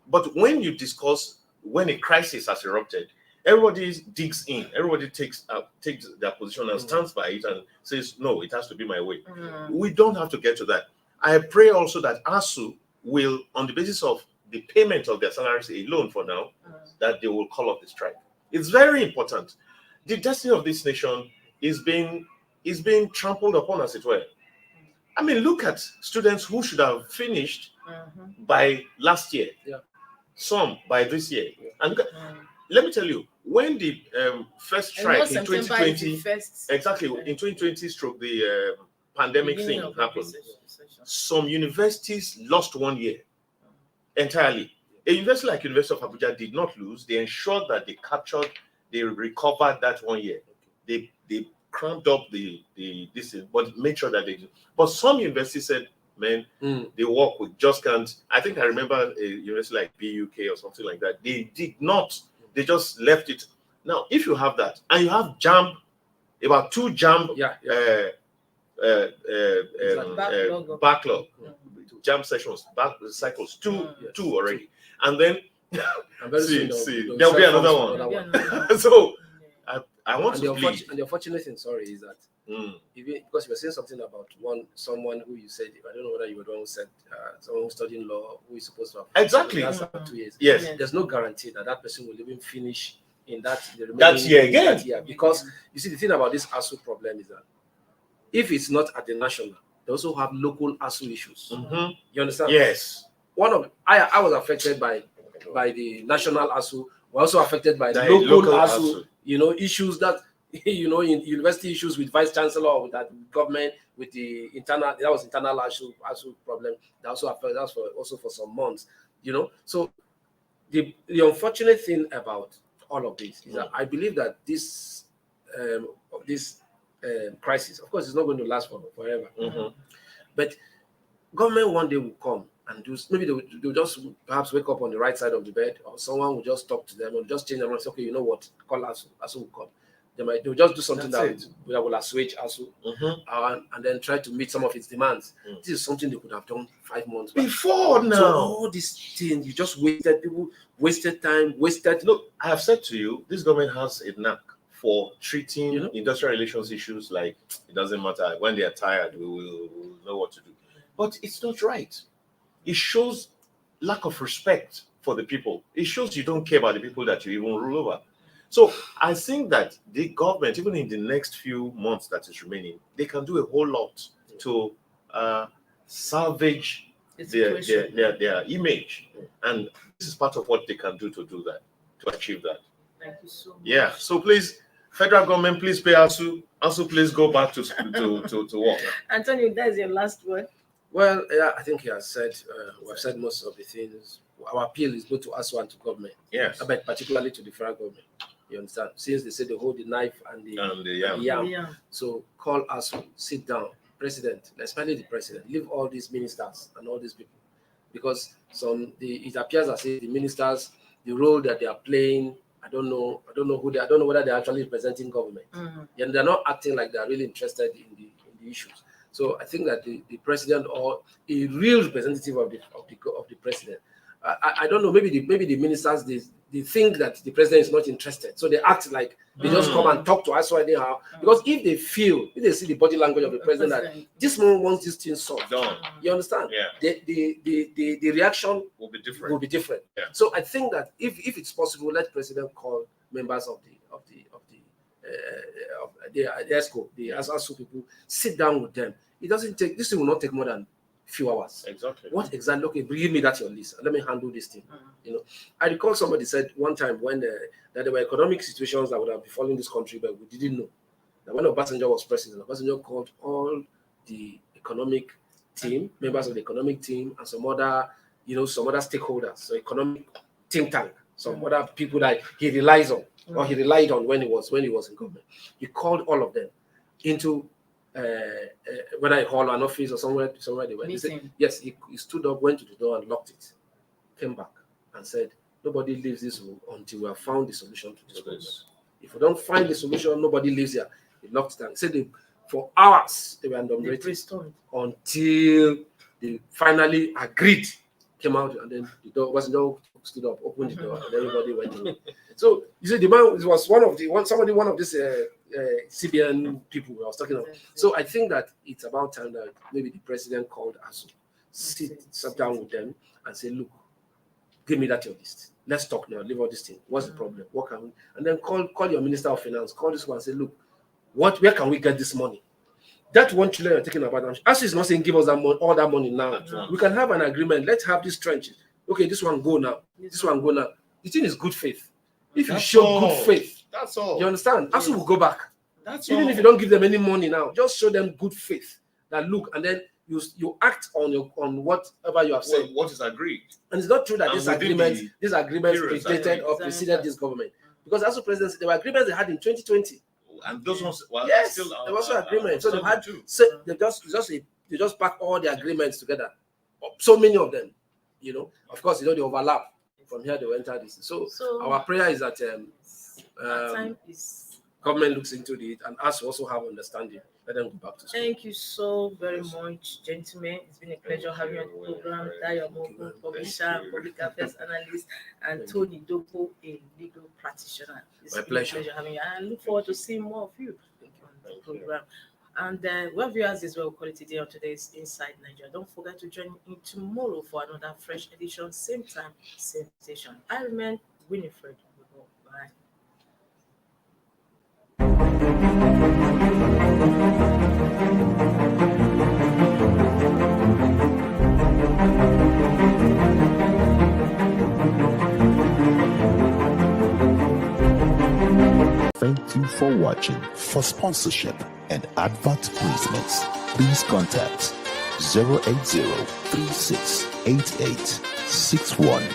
But when you discuss when a crisis has erupted, everybody digs in. Everybody takes their position and stands by it and says, "No, it has to be my way." We don't have to get to that. I pray also that ASU will, on the basis of the payment of their salaries alone for now, that they will call off the strike. It's very important. The destiny of this nation is being trampled upon, as it were. I mean, look at students who should have finished by last year, some by this year. And let me tell you, when the first strike in 2020, in 2020 stroke the pandemic thing happened, some universities lost 1 year entirely. A university like University of Abuja did not lose. They ensured that they recovered that 1 year. They cramped up the this, but made sure that they do. But some universities said, man, they work with just can't. I think I remember a university like BUK or something like that. They did not. They just left it. Now, if you have that, and you have JAMB, about 2 JAMB backlog, JAMB sessions, cycles, two already, and then there'll be another one. So I want to plead. And the unfortunate thing, is that because you were saying something about someone who you said, I don't know whether you were the one who said someone who's studying law who is supposed to have exactly 2 years. Yes, there's no guarantee that person will even finish in that year again. That year, because you see, the thing about this ASU problem is that if it's not at the national, they also have local ASU issues. You understand? Yes. I was affected by the national ASU. We're also affected by the local ASU. You know, issues that in university issues with vice chancellor, with that government, with the internal ASU problem. That also affected us for some months. You know, so the unfortunate thing about all of this is that I believe that this crisis, of course, it's not going to last forever. But government one day will come and maybe they'll just perhaps wake up on the right side of the bed, or someone will just talk to them or just change them and say, okay, you know what, call ASU will come. They'll just do something that will assuage ASU and then try to meet some of its demands. This is something they could have done 5 months before now. So all these things, you just wasted time. Look, I have said to you, this government has a knack for treating industrial relations issues like it doesn't matter. When they are tired, we will know what to do. But it's not right. It shows lack of respect for the people. It shows you don't care about the people that you even rule over. So I think that the government, even in the next few months that is remaining, they can do a whole lot to salvage their image. And this is part of what they can do to achieve that. Thank you so much. Yeah. So please, federal government, please pay ASU. ASU, please go back to work. Antonio, that's your last word. Well, yeah, I think he has said, we have said most of the things. Our appeal is both to ASU and to government. Yes. But particularly to the federal government. You understand? Since they say they hold the knife and the yam. So call ASU, sit down. President, especially the president, leave all these ministers and all these people. Because it appears as if the ministers, the role that they are playing, I don't know whether they're actually representing government. And they're not acting like they're really interested in the issues. So I think that the president, or a real representative of the president, I don't know. Maybe the ministers they think that the president is not interested, so they act like they just come and talk to us right now. Because if they see the body language of the president that this man wants this thing solved, you understand? Yeah. The reaction Will be different. Yeah. So I think that if it's possible, let president call members of the ESCO, the ASASU people, sit down with them. It doesn't take, this thing will not take more than few hours. Exactly. What exactly? Okay, bring me that your list. Let me handle this thing. You know, I recall somebody said one time when that there were economic situations that would have befallen this country, but we didn't know. That when Obasanjo was president, Obasanjo called all the economic team, members of the economic team, and some other stakeholders, so economic think tank, some other people that he relies on or he relied on when he was in government. He called all of them into whether I call an office or somewhere they went. He said, yes, he stood up, went to the door and locked it, came back and said, nobody leaves this room until we have found the solution to this problem. If we don't find the solution, nobody leaves here. He locked it down. He said for hours they were deliberating until they finally agreed, came out, and then the door stood up, opened the door, and everybody went in. So you see, the man was one of these CBN people I was talking about. So I think that it's about time that maybe the president called ASU, sat down with them and say, look, give me that your list. Let's talk now. Leave all this thing. What's the problem? What can we? And then call your Minister of Finance. Call this one and say, look, where can we get this money? That 1 trillion you're talking about. ASU is not saying give us that money, all that money now. We can have an agreement. Let's have this trench. Okay, this one go now. This one go now. The thing is good faith. If you show good faith, that's all. You understand? ASU will go back. That's even all. If you don't give them any money now, just show them good faith. That look, and then you act on whatever you have said. What is agreed. And it's not true that this agreement predated or preceded this government. Because ASU presidency, there were agreements they had in 2020. And those ones, yes, there was also agreement. So they had they just pack all the agreements together. So many of them, Of course, they overlap. From here they will enter this. So our prayer is that government looks into it and us also have understanding. Let them go back to school. Thank you so very much, gentlemen. It's been a pleasure having you on the program. Dayo Mogun, publisher, public affairs analyst, and Tony Dopo, a legal practitioner. It's My been pleasure. a pleasure having you. And I look forward to seeing more of you on the program. And well, viewers, this is what we call it today on today's Inside Nigeria. Don't forget to join me tomorrow for another fresh edition, same time, same station. I remain Winifred. Bye. Thank you for watching. For sponsorship and advert placements, please contact 080-3688-61